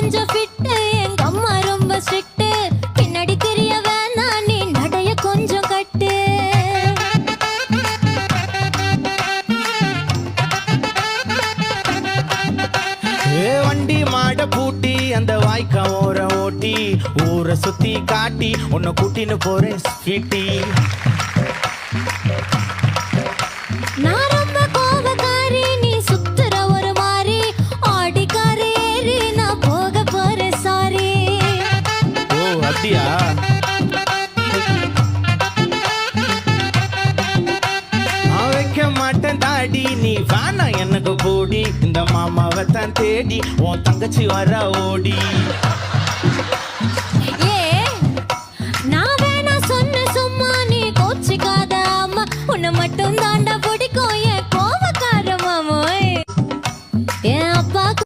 கொஞ்சம் ஃபிட்டு எங்க அம்மா ரொம்ப ஸ்ட்ரிக்ட் பின்னாடி தெரிய வேணா நீ நடைய கொஞ்சம் கட்டு வண்டி மாட பூட்டி அந்த வாய்க்கா ஓர ஓட்டி ஊரை சுத்தி காட்டி உன்னை கூட்டின்னு போறேன் ஸ்வீட்டி நான் ரொம்ப கோபக்காரி நீ சுத்துற ஒரு மாதிரி ஆடிக்காரி ஏறி நான் போக போறேன் சாரி ஓ அப்படியா நான் வைக்க மாட்டேன் தாடி நீ வேணா எனக்கு போடி இந்த மாமாவை தான் தேடி உன் தங்கச்சி வர ஓடி